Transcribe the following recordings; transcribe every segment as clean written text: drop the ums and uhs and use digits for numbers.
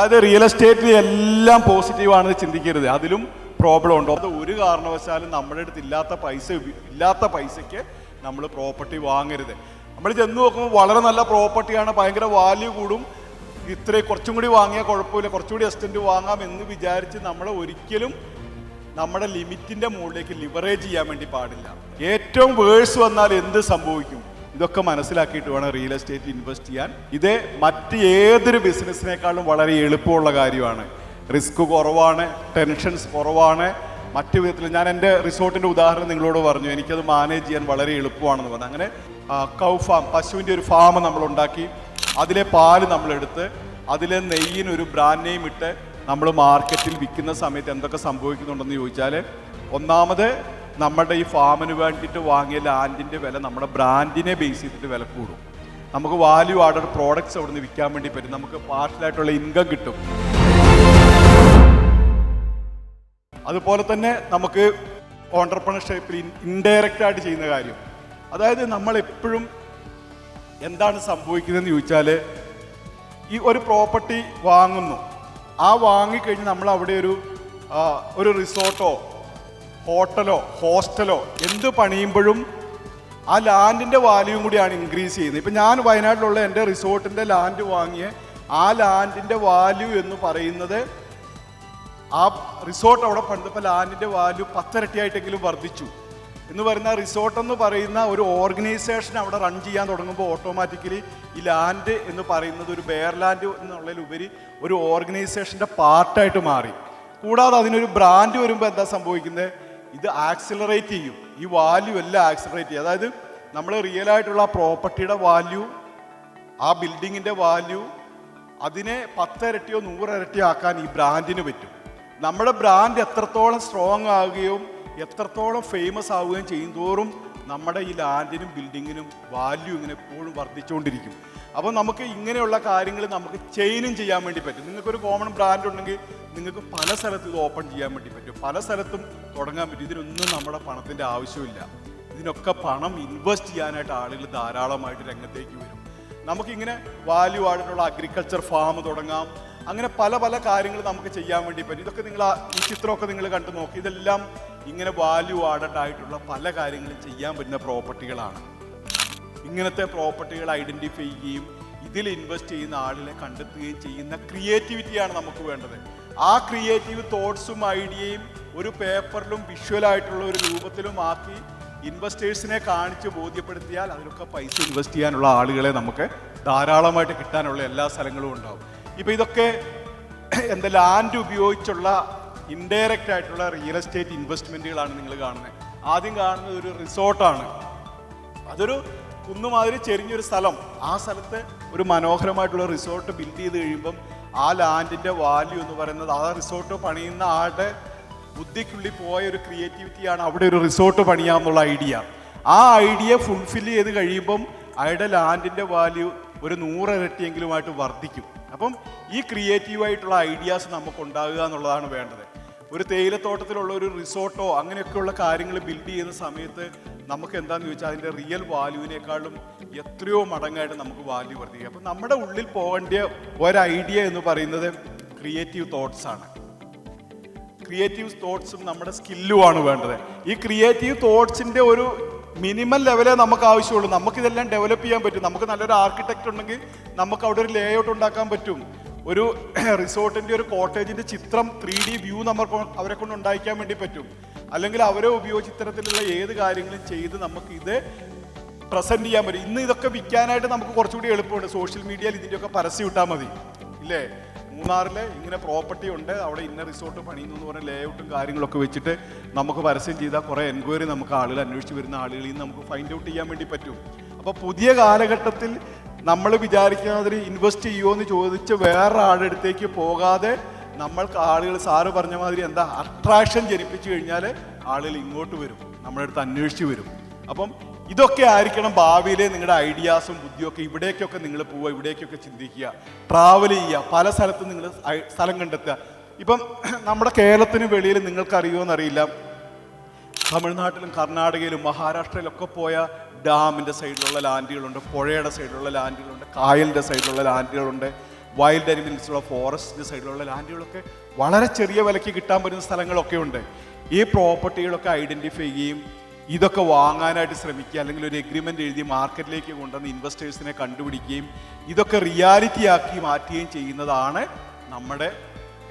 അതായത് റിയൽ എസ്റ്റേറ്റിൽ എല്ലാം പോസിറ്റീവാണെന്ന് ചിന്തിക്കരുത്, അതിലും പ്രോബ്ലം ഉണ്ടോ. അത് ഒരു കാരണവശാലും നമ്മുടെ അടുത്ത് ഇല്ലാത്ത പൈസയ്ക്ക് നമ്മൾ പ്രോപ്പർട്ടി വാങ്ങരുത്. നമ്മൾ ചെന്ന് നോക്കുമ്പോൾ വളരെ നല്ല പ്രോപ്പർട്ടിയാണ്, ഭയങ്കര വാല്യൂ കൂടും, കുറച്ചും കൂടി വാങ്ങിയാൽ കുഴപ്പമില്ല, കുറച്ചുകൂടി എക്സ്റ്റൻറ്റ് വാങ്ങാം എന്ന് വിചാരിച്ച് നമ്മൾ ഒരിക്കലും നമ്മുടെ ലിമിറ്റിൻ്റെ മുകളിലേക്ക് ലിവറേജ് ചെയ്യാൻ വേണ്ടി പാടില്ല. ഏറ്റവും വേഴ്സ് വന്നാൽ എന്ത് സംഭവിക്കും, ഇതൊക്കെ മനസ്സിലാക്കിയിട്ട് വേണം റിയൽ എസ്റ്റേറ്റ് ഇൻവെസ്റ്റ് ചെയ്യാൻ. ഇത് മറ്റ് ഏതൊരു ബിസിനസ്സിനേക്കാളും വളരെ എളുപ്പമുള്ള കാര്യമാണ്. റിസ്ക് കുറവാണ്, ടെൻഷൻസ് കുറവാണ്. മറ്റു വിധത്തിൽ ഞാൻ എൻ്റെ റിസോർട്ടിൻ്റെ ഉദാഹരണം നിങ്ങളോട് പറഞ്ഞു, എനിക്കത് മാനേജ് ചെയ്യാൻ വളരെ എളുപ്പമാണെന്ന് പറഞ്ഞു. അങ്ങനെ കൗ ഫാം, പശുവിൻ്റെ ഒരു ഫാം നമ്മളുണ്ടാക്കി, അതിലെ പാല് നമ്മളെടുത്ത് അതിലെ നെയ്യിനൊരു ബ്രാൻഡ് നെയിം ഇട്ട് നമ്മൾ മാർക്കറ്റിൽ വിൽക്കുന്ന സമയത്ത് എന്തൊക്കെ സംഭവിക്കുന്നുണ്ടെന്ന് ചോദിച്ചാൽ, ഒന്നാമത് നമ്മുടെ ഈ ഫാമിന് വേണ്ടിയിട്ട് വാങ്ങിയ ലാൻഡിൻ്റെ വില നമ്മുടെ ബ്രാൻഡിനെ ബേസ് ചെയ്തിട്ട് വില കൂടും. നമുക്ക് വാല്യൂ ആഡഡ് പ്രോഡക്റ്റ്സ് അവിടെ നിന്ന് വിൽക്കാൻ വേണ്ടി പറ്റും, നമുക്ക് പാർഷ്യലായിട്ടുള്ള ഇൻകം കിട്ടും. അതുപോലെ തന്നെ നമുക്ക് ഓൺട്രപ്രണർഷിപ്പിൽ ഇൻഡയറക്റ്റ് ആയിട്ട് ചെയ്യുന്ന കാര്യം, അതായത് നമ്മൾ എപ്പോഴും എന്താണ് സംഭവിക്കുന്നതെന്ന് ചോദിച്ചാൽ, ഈ ഒരു പ്രോപ്പർട്ടി വാങ്ങുന്നു, ആ വാങ്ങിക്കഴിഞ്ഞ് നമ്മൾ അവിടെ ഒരു റിസോർട്ടോ ഹോട്ടലോ ഹോസ്റ്റലോ എന്ത് പണിയുമ്പോഴും ആ ലാൻഡിൻ്റെ വാല്യൂവും കൂടിയാണ് ഇൻക്രീസ് ചെയ്യുന്നത്. ഇപ്പം ഞാൻ വയനാട്ടിലുള്ള എൻ്റെ റിസോർട്ടിൻ്റെ ലാൻഡ് വാങ്ങിയ ആ ലാൻഡിൻ്റെ വാല്യൂ എന്ന് പറയുന്നത്, ആ റിസോർട്ട് അവിടെ പണിതപ്പോൾ ലാൻഡിൻ്റെ വാല്യൂ 10 ഇരട്ടിയായിട്ടെങ്കിലും വർദ്ധിച്ചു എന്ന് പറയുന്ന റിസോർട്ട് എന്ന് പറയുന്ന ഒരു ഓർഗനൈസേഷൻ അവിടെ റൺ ചെയ്യാൻ തുടങ്ങുമ്പോൾ ഓട്ടോമാറ്റിക്കലി ഈ ലാൻഡ് എന്ന് പറയുന്നത് ഒരു ബെയർ ലാൻഡ് എന്നുള്ളതിലുപരി ഒരു ഓർഗനൈസേഷൻ്റെ പാർട്ടായിട്ട് മാറി. കൂടാതെ അതിനൊരു ബ്രാൻഡ് വരുമ്പോൾ എന്താ സംഭവിക്കുന്നത്, ഇത് ആക്സിലറേറ്റ് ചെയ്യും, ഈ വാല്യൂ എല്ലാം ആക്സിലറേറ്റ് ചെയ്യും. അതായത് നമ്മൾ റിയൽ ആയിട്ടുള്ള പ്രോപ്പർട്ടിയുടെ വാല്യൂ, ആ ബിൽഡിങ്ങിൻ്റെ വാല്യൂ, അതിനെ 10 ഇരട്ടിയോ 100 ഇരട്ടിയോ ആക്കാൻ ഈ ബ്രാൻഡിന് പറ്റും. നമ്മുടെ ബ്രാൻഡ് എത്രത്തോളം സ്ട്രോങ് ആവുകയും എത്രത്തോളം ഫേമസ് ആവുകയും ചെയ്യും തോറും നമ്മുടെ ഈ ലാൻഡിനും ബിൽഡിങ്ങിനും വാല്യൂ ഇങ്ങനെ എപ്പോഴും വർദ്ധിച്ചുകൊണ്ടിരിക്കും. അപ്പോൾ നമുക്ക് ഇങ്ങനെയുള്ള കാര്യങ്ങൾ നമുക്ക് ചെയിനും ചെയ്യാൻ വേണ്ടി പറ്റും. നിങ്ങൾക്കൊരു കോമൺ ബ്രാൻഡ് ഉണ്ടെങ്കിൽ നിങ്ങൾക്ക് പല സ്ഥലത്തും ഇത് ഓപ്പൺ ചെയ്യാൻ വേണ്ടി പറ്റും, പല സ്ഥലത്തും തുടങ്ങാൻ പറ്റും. ഇതിനൊന്നും നമ്മുടെ പണത്തിൻ്റെ ആവശ്യമില്ല. ഇതിനൊക്കെ പണം ഇൻവെസ്റ്റ് ചെയ്യാനായിട്ട് ആളുകൾ ധാരാളമായിട്ട് രംഗത്തേക്ക് വരും. നമുക്കിങ്ങനെ വാല്യൂ ആയിട്ടുള്ള അഗ്രികൾച്ചർ ഫാം തുടങ്ങാം, അങ്ങനെ പല പല കാര്യങ്ങൾ നമുക്ക് ചെയ്യാൻ വേണ്ടി പറ്റും. ഇതൊക്കെ നിങ്ങൾ ഈ ചിത്രമൊക്കെ നിങ്ങൾ കണ്ടു നോക്കി, ഇതെല്ലാം ഇങ്ങനെ വാല്യൂ ആഡഡ് ആയിട്ടുള്ള പല കാര്യങ്ങളും ചെയ്യാൻ പറ്റുന്ന പ്രോപ്പർട്ടികളാണ്. ഇങ്ങനത്തെ പ്രോപ്പർട്ടികൾ ഐഡൻറ്റിഫൈ ചെയ്യുകയും ഇതിൽ ഇൻവെസ്റ്റ് ചെയ്യുന്ന ആളിനെ കണ്ടെത്തുകയും ചെയ്യുന്ന ക്രിയേറ്റിവിറ്റിയാണ് നമുക്ക് വേണ്ടത്. ആ ക്രിയേറ്റീവ് തോട്ട്സും ഐഡിയയും ഒരു പേപ്പറിലും വിഷ്വലായിട്ടുള്ള ഒരു രൂപത്തിലും ആക്കി ഇൻവെസ്റ്റേഴ്സിനെ കാണിച്ച് ബോധ്യപ്പെടുത്തിയാൽ അതിലൊക്കെ പൈസ ഇൻവെസ്റ്റ് ചെയ്യാനുള്ള ആളുകളെ നമുക്ക് ധാരാളമായിട്ട് കിട്ടാനുള്ള എല്ലാ സ്ഥലങ്ങളും ഉണ്ടാവും. ഇപ്പോൾ ഇതൊക്കെ എന്താ ലാൻഡ് ഉപയോഗിച്ചുള്ള ഇൻഡയറക്റ്റ് ആയിട്ടുള്ള റിയൽ എസ്റ്റേറ്റ് ഇൻവെസ്റ്റ്മെൻറ്റുകളാണ് നിങ്ങൾ കാണുന്നത്. ആദ്യം കാണുന്നത് ഒരു റിസോർട്ടാണ്, അതൊരു കുന്നുമാതിരി ചെരിഞ്ഞൊരു സ്ഥലം, ആ സ്ഥലത്ത് ഒരു മനോഹരമായിട്ടുള്ള റിസോർട്ട് ബിൽഡ് ചെയ്ത് കഴിയുമ്പം ആ ലാൻഡിൻ്റെ വാല്യൂ എന്ന് പറയുന്നത് ആ റിസോർട്ട് പണിയുന്ന ആളുടെ ബുദ്ധിക്കുള്ളിൽ പോയ ഒരു ക്രിയേറ്റിവിറ്റിയാണ് അവിടെ ഒരു റിസോർട്ട് പണിയാമെന്നുള്ള ഐഡിയ. ആ ഐഡിയ ഫുൾഫിൽ ചെയ്ത് കഴിയുമ്പം അയാളുടെ ലാൻഡിൻ്റെ വാല്യൂ ഒരു 100 ഇരട്ടിയെങ്കിലുമായിട്ട് വർദ്ധിക്കും. അപ്പം ഈ ക്രിയേറ്റീവായിട്ടുള്ള ഐഡിയാസ് നമുക്ക് ഉണ്ടാകുക എന്നുള്ളതാണ് വേണ്ടത്. ഒരു തേയിലത്തോട്ടത്തിലുള്ള ഒരു റിസോർട്ടോ അങ്ങനെയൊക്കെയുള്ള കാര്യങ്ങൾ ബിൽഡ് ചെയ്യുന്ന സമയത്ത് നമുക്ക് എന്താണെന്ന് ചോദിച്ചാൽ അതിൻ്റെ റിയൽ വാല്യൂവിനേക്കാളും എത്രയോ മടങ്ങായിട്ട് നമുക്ക് വാല്യൂ വർദ്ധിക്കും. അപ്പം നമ്മുടെ ഉള്ളിൽ പോകേണ്ട ഒരു ഐഡിയ എന്ന് പറയുന്നത് ക്രിയേറ്റീവ് തോട്ട്സ് ആണ്. ക്രിയേറ്റീവ് തോട്ട്സും നമ്മുടെ സ്കില്ലുമാണ് വേണ്ടത്. ഈ ക്രിയേറ്റീവ് തോട്ട്സിൻ്റെ ഒരു മിനിമം ലെവലേ നമുക്ക് ആവശ്യമുള്ളൂ. നമുക്കിതെല്ലാം ഡെവലപ്പ് ചെയ്യാൻ പറ്റും. നമുക്ക് നല്ലൊരു ആർക്കിടെക്റ്റ് ഉണ്ടെങ്കിൽ നമുക്ക് അവിടെ ഒരു ലേ ഔട്ട് ഉണ്ടാക്കാൻ പറ്റും. ഒരു റിസോർട്ടിൻ്റെ ഒരു കോട്ടേജിൻ്റെ ചിത്രം 3D വ്യൂ നമുക്ക് അവരെ കൊണ്ട് ഉണ്ടാക്കാൻ വേണ്ടി പറ്റും. അല്ലെങ്കിൽ അവരെ ഉപയോഗിച്ച് ഇത്തരത്തിലുള്ള ഏത് കാര്യങ്ങളും ചെയ്ത് നമുക്ക് ഇത് പ്രസൻറ്റ് ചെയ്യാൻ പറ്റും. ഇന്ന് ഇതൊക്കെ വിൽക്കാനായിട്ട് നമുക്ക് കുറച്ചുകൂടി എളുപ്പമുണ്ട്. സോഷ്യൽ മീഡിയയിൽ ഇതിൻ്റെയൊക്കെ പരസ്യം ഇട്ടാൽ മതി, ഇല്ലേ? മൂന്നാറിൽ ഇങ്ങനെ പ്രോപ്പർട്ടി ഉണ്ട്, അവിടെ ഇന്ന റിസോർട്ട് പണിയുന്നു എന്ന് പറഞ്ഞ ലേഔട്ടും കാര്യങ്ങളൊക്കെ വെച്ചിട്ട് നമുക്ക് പരസ്യം ചെയ്താൽ കുറേ എൻക്വയറി നമുക്ക് ആളുകൾ അന്വേഷിച്ച് വരുന്ന ആളുകളിൽ നിന്ന് നമുക്ക് ഫൈൻഡ് ഔട്ട് ചെയ്യാൻ വേണ്ടി പറ്റും. അപ്പോൾ പുതിയ കാലഘട്ടത്തിൽ നമ്മൾ വിചാരിക്കുന്നതിൽ ഇൻവെസ്റ്റ് ചെയ്യുമോ എന്ന് ചോദിച്ച് വേറെ ആളുടെ അടുത്തേക്ക് പോകാതെ നമ്മൾക്ക് ആളുകൾ സാറ് പറഞ്ഞ മാതിരി എന്താ അട്രാക്ഷൻ ജനിപ്പിച്ചു കഴിഞ്ഞാൽ ആളുകൾ ഇങ്ങോട്ട് വരും, നമ്മുടെ അടുത്ത് അന്വേഷിച്ച് വരും. അപ്പം ഇതൊക്കെ ആയിരിക്കണം ഭാവിയിലെ നിങ്ങളുടെ ഐഡിയാസും ബുദ്ധിയൊക്കെ. ഇവിടേക്കൊക്കെ നിങ്ങൾ പോവുക, ഇവിടേക്കൊക്കെ ചിന്തിക്കുക, ട്രാവൽ ചെയ്യുക, പല സ്ഥലത്തും നിങ്ങൾ സ്ഥലം കണ്ടെത്തുക. ഇപ്പം നമ്മുടെ കേരളത്തിന് വെളിയിൽ നിങ്ങൾക്കറിയുമോ എന്നറിയില്ല, തമിഴ്നാട്ടിലും കർണാടകയിലും മഹാരാഷ്ട്രയിലൊക്കെ പോയ ഡാമിൻ്റെ സൈഡിലുള്ള ലാൻഡുകളുണ്ട്, പുഴയുടെ സൈഡിലുള്ള ലാൻഡുകളുണ്ട്, കായലിൻ്റെ സൈഡിലുള്ള ലാൻഡുകളുണ്ട്. വൈൽഡ് അനിമൽസുള്ള ഫോറസ്റ്റിൻ്റെ സൈഡിലുള്ള ലാൻഡുകളൊക്കെ വളരെ ചെറിയ വിലയ്ക്ക് കിട്ടാൻ പറ്റുന്ന സ്ഥലങ്ങളൊക്കെ ഉണ്ട്. ഈ പ്രോപ്പർട്ടികളൊക്കെ ഐഡൻറ്റിഫൈ ചെയ്യുകയും ഇതൊക്കെ വാങ്ങാനായിട്ട് ശ്രമിക്കുക, അല്ലെങ്കിൽ ഒരു എഗ്രിമെൻ്റ് എഴുതി മാർക്കറ്റിലേക്ക് കൊണ്ടുവന്ന് ഇൻവെസ്റ്റേഴ്സിനെ കണ്ടുപിടിക്കുകയും ഇതൊക്കെ റിയാലിറ്റി ആക്കി മാറ്റുകയും ചെയ്യുന്നതാണ് നമ്മുടെ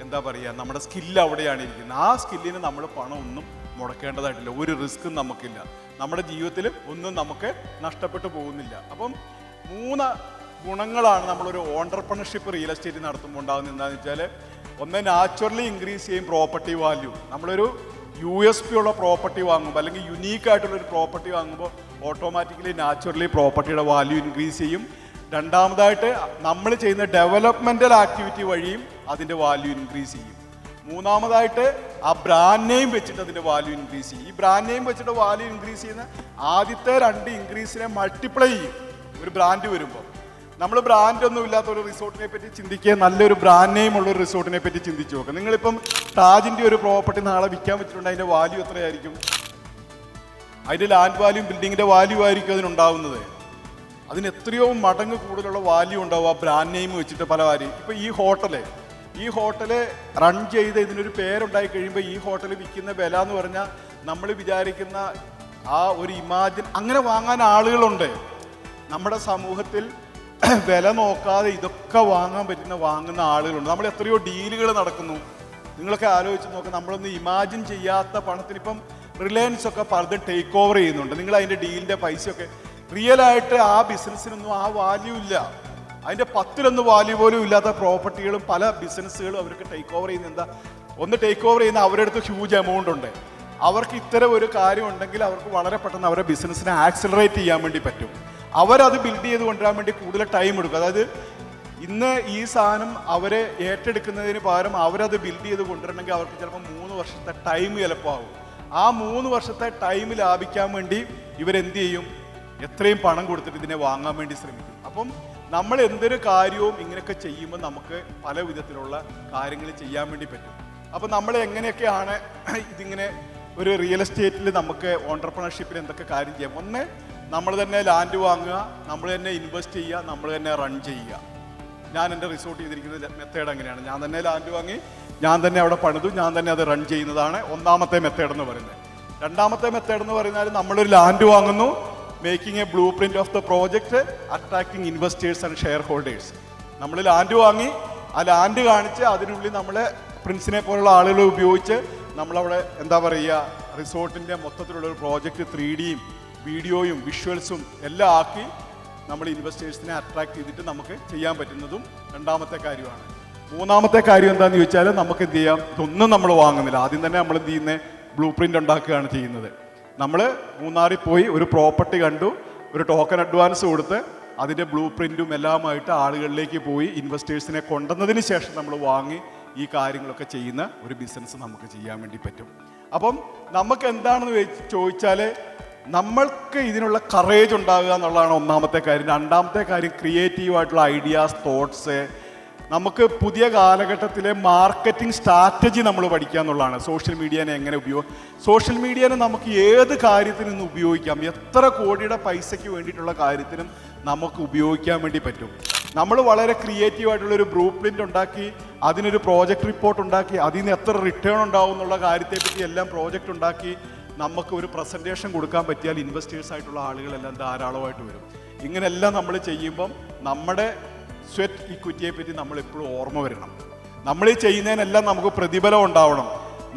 എന്താ പറയുക, നമ്മുടെ സ്കില്ല് അവിടെയാണ് ഇരിക്കുന്നത്. ആ സ്കില്ലിന് നമ്മൾ പണം ഒന്നും മുടക്കേണ്ടതായിട്ടില്ല, ഒരു റിസ്ക്കും നമുക്കില്ല, നമ്മുടെ ജീവിതത്തിൽ ഒന്നും നമുക്ക് നഷ്ടപ്പെട്ടു പോകുന്നില്ല. അപ്പം 3 ഗുണങ്ങളാണ് നമ്മളൊരു ഓണ്ടർപ്രണർഷിപ്പ് റിയൽ എസ്റ്റേറ്റ് നടത്തുമ്പോൾ ഉണ്ടാകുന്നത്. എന്താണെന്ന് വെച്ചാൽ, ഒന്ന് നാച്ചുറലി ഇൻക്രീസ് ചെയ്യും പ്രോപ്പർട്ടി വാല്യൂ. നമ്മളൊരു USP ഉള്ള പ്രോപ്പർട്ടി വാങ്ങുമ്പോൾ അല്ലെങ്കിൽ യുണീക്കായിട്ടുള്ളൊരു പ്രോപ്പർട്ടി വാങ്ങുമ്പോൾ ഓട്ടോമാറ്റിക്കലി നാച്ചുറലി പ്രോപ്പർട്ടിയുടെ വാല്യൂ ഇൻക്രീസ് ചെയ്യും. രണ്ടാമതായിട്ട് നമ്മൾ ചെയ്യുന്ന ഡെവലപ്മെൻ്റൽ ആക്ടിവിറ്റി വഴിയും അതിൻ്റെ വാല്യൂ ഇൻക്രീസ് ചെയ്യും. മൂന്നാമതായിട്ട് ആ ബ്രാൻഡ് നെയിം വെച്ചിട്ട് അതിൻ്റെ വാല്യൂ ഇൻക്രീസ് ചെയ്യും. ഈ ബ്രാൻഡ് നെയിം വെച്ചിട്ട് വാല്യൂ ഇൻക്രീസ് ചെയ്യുന്ന ആദ്യത്തെ 2 ഇൻക്രീസിനെ മൾട്ടിപ്ലൈ ചെയ്യും ഒരു ബ്രാൻഡ് വരുമ്പോൾ. നമ്മൾ ബ്രാൻഡ് ഒന്നും ഇല്ലാത്ത ഒരു റിസോർട്ടിനെ പറ്റി ചിന്തിക്കുക, നല്ലൊരു ബ്രാൻഡ് നെയിം ഉള്ള ഒരു റിസോർട്ടിനെ പറ്റി ചിന്തിച്ച് നോക്കുക. നിങ്ങളിപ്പം താജിൻ്റെ ഒരു പ്രോപ്പർട്ടി നാളെ വിൽക്കാൻ വെച്ചിട്ടുണ്ട്, അതിൻ്റെ വാല്യൂ എത്രയായിരിക്കും? അതിൻ്റെ ലാൻഡ് വാല്യൂ ബിൽഡിങ്ങിൻ്റെ വാല്യൂ ആയിരിക്കും അതിനുണ്ടാവുന്നത്. അതിന് എത്രയോ മടങ്ങ് കൂടുതലുള്ള വാല്യൂ ഉണ്ടാവും ആ ബ്രാൻഡ് നെയിം വെച്ചിട്ട് പല വാല്യൂ. ഇപ്പോൾ ഈ ഹോട്ടല് റൺ ചെയ്ത് ഇതിനൊരു പേരുണ്ടായി കഴിയുമ്പോൾ ഈ ഹോട്ടൽ വിൽക്കുന്ന വില എന്ന് പറഞ്ഞാൽ നമ്മൾ വിചാരിക്കുന്ന ആ ഒരു ഇമാജിൻ അങ്ങനെ വാങ്ങാൻ ആളുകളുണ്ട് നമ്മുടെ സമൂഹത്തിൽ. വില നോക്കാതെ ഇതൊക്കെ വാങ്ങാൻ വാങ്ങുന്ന ആളുകളുണ്ട്. നമ്മൾ എത്രയോ ഡീലുകൾ നടക്കുന്നു. നിങ്ങളൊക്കെ ആലോചിച്ച് നോക്കുക, നമ്മളൊന്ന് ഇമാജിൻ ചെയ്യാത്ത പണത്തിന് ഇപ്പം റിലയൻസ് ഒക്കെ പലതും ടേക്ക് ഓവർ ചെയ്യുന്നുണ്ട്. നിങ്ങൾ അതിൻ്റെ ഡീലിൻ്റെ പൈസയൊക്കെ റിയലായിട്ട് ആ ബിസിനസ്സിനൊന്നും ആ വാല്യൂ ഇല്ല. അതിൻ്റെ 10 വാല്യൂ പോലും ഇല്ലാത്ത പ്രോപ്പർട്ടികളും പല ബിസിനസ്സുകളും അവർക്ക് ടേക്ക് ഓവർ ചെയ്യുന്ന എന്താ, ഒന്ന് ടേക്ക് ഓവർ ചെയ്യുന്ന അവരുടെ അടുത്ത് ഹ്യൂജ് എമൗണ്ട് ഉണ്ട്. അവർക്ക് ഇത്തരം ഒരു കാര്യം ഉണ്ടെങ്കിൽ അവർക്ക് വളരെ പെട്ടെന്ന് അവരുടെ ബിസിനസ്സിനെ ആക്സിലറേറ്റ് ചെയ്യാൻ വേണ്ടി പറ്റും. അവരത് ബിൽഡ് ചെയ്ത് കൊണ്ടുവരാൻ വേണ്ടി കൂടുതൽ ടൈം എടുക്കും. അതായത് ഇന്ന് ഈ സാധനം അവരെ ഏറ്റെടുക്കുന്നതിന് പകരം അവരത് ബിൽഡ് ചെയ്ത് കൊണ്ടുവരണമെങ്കിൽ അവർക്ക് ചിലപ്പോൾ 3 വർഷത്തെ ടൈം ചിലപ്പോൾ ആവും. ആ 3 വർഷത്തെ ടൈം ലാഭിക്കാൻ വേണ്ടി ഇവരെന്ത് ചെയ്യും? എത്രയും പണം കൊടുത്തിട്ട് ഇതിനെ വാങ്ങാൻ വേണ്ടി ശ്രമിക്കും. അപ്പം നമ്മൾ എന്തൊരു കാര്യവും ഇങ്ങനെയൊക്കെ ചെയ്യുമ്പോൾ നമുക്ക് പല വിധത്തിലുള്ള കാര്യങ്ങൾ ചെയ്യാൻ വേണ്ടി പറ്റും. അപ്പം നമ്മൾ എങ്ങനെയൊക്കെയാണ് ഇതിങ്ങനെ ഒരു റിയൽ എസ്റ്റേറ്റിൽ നമുക്ക് ഓണ്ടർപ്രണർഷിപ്പിൽ എന്തൊക്കെ കാര്യം ചെയ്യാം? ഒന്ന്, നമ്മൾ തന്നെ ലാൻഡ് വാങ്ങുക, നമ്മൾ തന്നെ ഇൻവെസ്റ്റ് ചെയ്യുക, നമ്മൾ തന്നെ റൺ ചെയ്യുക. ഞാൻ എൻ്റെ റിസോർട്ട് ചെയ്തിരിക്കുന്ന മെത്തേഡ് അങ്ങനെയാണ്. ഞാൻ തന്നെ ലാൻഡ് വാങ്ങി, ഞാൻ തന്നെ അവിടെ പണിതു, ഞാൻ തന്നെ അത് റൺ ചെയ്യുന്നതാണ് ഒന്നാമത്തെ മെത്തേഡ് എന്ന് പറയുന്നത്. രണ്ടാമത്തെ മെത്തേഡ് എന്ന് പറയുന്നത്, നമ്മളൊരു ലാൻഡ് വാങ്ങുന്നു, making A blue print of the project, attracting investors and share holders. നമ്മൾ ലാൻഡ് വാങ്ങി, ആ ലാൻഡ് കാണിച്ച് അതിനുള്ളിൽ നമ്മളെ പ്രിൻസിനെ പോലുള്ള ആളുകളെ ഉപയോഗിച്ച് നമ്മളവിടെ എന്താ പറയുക, റിസോർട്ടിൻ്റെ മൊത്തത്തിലുള്ള ഒരു പ്രോജക്റ്റ് 3Dയും വീഡിയോയും വിഷ്വൽസും എല്ലാം ആക്കി നമ്മൾ ഇൻവെസ്റ്റേഴ്സിനെ അട്രാക്ട് ചെയ്തിട്ട് നമുക്ക് ചെയ്യാൻ പറ്റുന്നതും രണ്ടാമത്തെ കാര്യമാണ്. മൂന്നാമത്തെ കാര്യം എന്താണെന്ന് ചോദിച്ചാൽ, നമുക്ക് എന്ത് ചെയ്യാം? ഇതൊന്നും നമ്മൾ വാങ്ങുന്നില്ല. ആദ്യം തന്നെ നമ്മൾ എന്ത് ചെയ്യുന്നത്? ബ്ലൂ പ്രിൻ്റ് ഉണ്ടാക്കുകയാണ് ചെയ്യുന്നത്. നമ്മൾ മൂന്നാറിൽ പോയി ഒരു പ്രോപ്പർട്ടി കണ്ടു, ഒരു ടോക്കൺ അഡ്വാൻസ് കൊടുത്ത് അതിൻ്റെ ബ്ലൂ പ്രിൻറ്റും എല്ലാമായിട്ട് ആളുകളിലേക്ക് പോയി ഇൻവെസ്റ്റേഴ്സിനെ കൊണ്ടുവന്നതിന് ശേഷം നമ്മൾ വാങ്ങി ഈ കാര്യങ്ങളൊക്കെ ചെയ്യുന്ന ഒരു ബിസിനസ് നമുക്ക് ചെയ്യാൻ വേണ്ടി പറ്റും. അപ്പം നമുക്ക് എന്താണെന്ന് ചോദിച്ചാൽ, നമ്മൾക്ക് ഇതിനുള്ള കറേജ് ഉണ്ടാകുക എന്നുള്ളതാണ് ഒന്നാമത്തെ കാര്യം. രണ്ടാമത്തെ കാര്യം, ക്രിയേറ്റീവായിട്ടുള്ള ഐഡിയാസ്, തോട്ട്സ്. നമുക്ക് പുതിയ കാലഘട്ടത്തിലെ മാർക്കറ്റിംഗ് സ്ട്രാറ്റജി നമ്മൾ പഠിക്കുക എന്നുള്ളതാണ്. സോഷ്യൽ മീഡിയനെ എങ്ങനെ സോഷ്യൽ മീഡിയനെ നമുക്ക് ഏത് കാര്യത്തിനും ഇന്ന് ഉപയോഗിക്കാം. എത്ര കോടിയുടെ പൈസയ്ക്ക് വേണ്ടിയിട്ടുള്ള കാര്യത്തിനും നമുക്ക് ഉപയോഗിക്കാൻ വേണ്ടി പറ്റും. നമ്മൾ വളരെ ക്രിയേറ്റീവായിട്ടുള്ളൊരു ബ്ലൂ പ്രിൻ്റ് ഉണ്ടാക്കി, അതിനൊരു പ്രോജക്റ്റ് റിപ്പോർട്ട് ഉണ്ടാക്കി, അതിൽ നിന്ന് എത്ര റിട്ടേൺ ഉണ്ടാവും എന്നുള്ള കാര്യത്തെപ്പറ്റി എല്ലാം പ്രോജക്റ്റ് ഉണ്ടാക്കി നമുക്ക് ഒരു പ്രസൻറ്റേഷൻ കൊടുക്കാൻ പറ്റിയാൽ ഇൻവെസ്റ്റേഴ്സ് ആയിട്ടുള്ള ആളുകളെല്ലാം ധാരാളമായിട്ട് വരും. ഇങ്ങനെല്ലാം നമ്മൾ ചെയ്യുമ്പം നമ്മുടെ സ്വെറ്റ് ഇക്വിറ്റിയെ പറ്റി നമ്മൾ എപ്പോഴും ഓർമ്മ വരണം. നമ്മൾ ഈ ചെയ്യുന്നതിനെല്ലാം നമുക്ക് പ്രതിഫലം ഉണ്ടാവണം.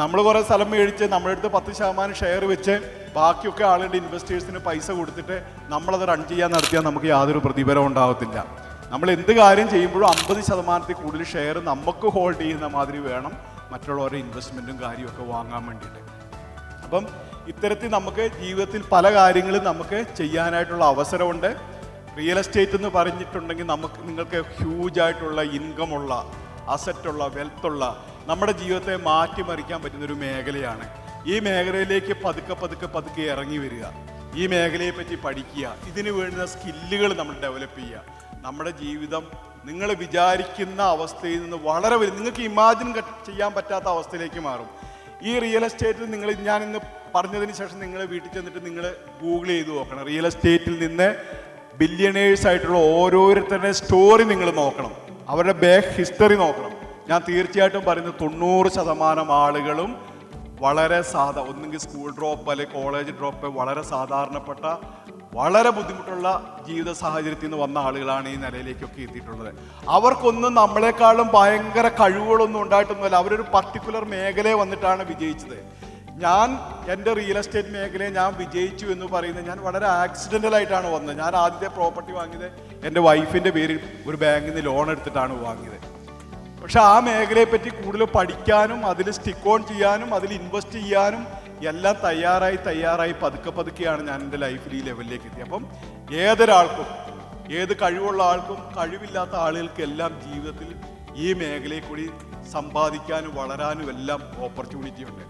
നമ്മൾ കുറേ സ്ഥലം മേടിച്ച് നമ്മുടെ അടുത്ത് 10% ഷെയർ വെച്ച് ബാക്കിയൊക്കെ ആളുകളുടെ ഇൻവെസ്റ്റേഴ്സിന് പൈസ കൊടുത്തിട്ട് നമ്മളത് റൺ ചെയ്യാൻ നടത്തിയാൽ നമുക്ക് യാതൊരു പ്രതിഫലം ഉണ്ടാകത്തില്ല. നമ്മൾ എന്ത് കാര്യം ചെയ്യുമ്പോഴും 50% കൂടുതൽ ഷെയർ നമുക്ക് ഹോൾഡ് ചെയ്യുന്ന മാതിരി വേണം മറ്റുള്ളവരുടെ ഇൻവെസ്റ്റ്മെൻറ്റും കാര്യമൊക്കെ വാങ്ങാൻ വേണ്ടിയിട്ട്. അപ്പം ഇത്തരത്തിൽ നമുക്ക് ജീവിതത്തിൽ പല കാര്യങ്ങളും നമുക്ക് ചെയ്യാനായിട്ടുള്ള അവസരമുണ്ട്. റിയൽ എസ്റ്റേറ്റ് എന്ന് പറഞ്ഞിട്ടുണ്ടെങ്കിൽ നിങ്ങൾക്ക് ഹ്യൂജായിട്ടുള്ള ഇൻകമുള്ള, അസറ്റുള്ള, വെൽത്തുള്ള, നമ്മുടെ ജീവിതത്തെ മാറ്റിമറിക്കാൻ പറ്റുന്നൊരു മേഖലയാണ്. ഈ മേഖലയിലേക്ക് പതുക്കെ ഇറങ്ങി വരിക, ഈ മേഖലയെ പറ്റി പഠിക്കുക, ഇതിന് വേണ്ടുന്ന സ്കില്ലുകൾ നമ്മൾ ഡെവലപ്പ് ചെയ്യുക. നമ്മുടെ ജീവിതം നിങ്ങൾ വിചാരിക്കുന്ന അവസ്ഥയിൽ നിന്ന് വളരെ നിങ്ങൾക്ക് ഇമാജിൻ ചെയ്യാൻ പറ്റാത്ത അവസ്ഥയിലേക്ക് മാറും. ഈ റിയൽ എസ്റ്റേറ്റിൽ ഞാൻ ഇന്ന് പറഞ്ഞതിന് ശേഷം നിങ്ങൾ വീട്ടിൽ ചെന്നിട്ട് നിങ്ങൾ ഗൂഗിൾ ചെയ്ത് നോക്കണം. റിയൽ എസ്റ്റേറ്റിൽ നിന്ന് ബില്യണേഴ്സ് ആയിട്ടുള്ള ഓരോരുത്തരുടെ സ്റ്റോറി നിങ്ങൾ നോക്കണം. അവരുടെ ബാക്ക് ഹിസ്റ്ററി നോക്കണം. ഞാൻ തീർച്ചയായിട്ടും പറയുന്നത് 90% ആളുകളും വളരെ ഒന്നുകിൽ സ്കൂൾ ഡ്രോപ്പ് അല്ലെങ്കിൽ കോളേജ് ഡ്രോപ്പ്, വളരെ സാധാരണപ്പെട്ട വളരെ ബുദ്ധിമുട്ടുള്ള ജീവിത സാഹചര്യത്തിൽ നിന്ന് വന്ന ആളുകളാണ് ഈ നിലയിലേക്കൊക്കെ എത്തിയിട്ടുള്ളത്. അവർക്കൊന്നും നമ്മളെക്കാളും ഭയങ്കര കഴിവുകളൊന്നും ഉണ്ടായിട്ടൊന്നുമല്ല. അവരൊരു പർട്ടിക്കുലർ മേഖലയെ വന്നിട്ടാണ് വിജയിച്ചത്. ഞാൻ എൻ്റെ റിയൽ എസ്റ്റേറ്റ് മേഖലയെ ഞാൻ വിജയിച്ചു എന്ന് പറയുന്നത് ഞാൻ വളരെ ആക്സിഡൻ്റലായിട്ടാണ് വന്നത്. ഞാൻ ആദ്യത്തെ പ്രോപ്പർട്ടി വാങ്ങിയത് എൻ്റെ വൈഫിൻ്റെ പേരിൽ ഒരു ബാങ്കിൽ നിന്ന് ലോൺ എടുത്തിട്ടാണ് വാങ്ങിയത്. പക്ഷെ ആ മേഖലയെ പറ്റി കൂടുതൽ പഠിക്കാനും അതിൽ സ്റ്റിക്ക് ഓൺ ചെയ്യാനും അതിൽ ഇൻവെസ്റ്റ് ചെയ്യാനും എല്ലാം തയ്യാറായി പതുക്കെയാണ് ഞാൻ എൻ്റെ ലൈഫിൽ ഈ ലെവലിലേക്ക് എത്തി. അപ്പം ഏതൊരാൾക്കും, ഏത് കഴിവുള്ള ആൾക്കും കഴിവില്ലാത്ത ആളുകൾക്കെല്ലാം ജീവിതത്തിൽ ഈ മേഖലയിൽ കൂടി സമ്പാദിക്കാനും വളരാനും എല്ലാം ഓപ്പർച്യൂണിറ്റി ഉണ്ട്.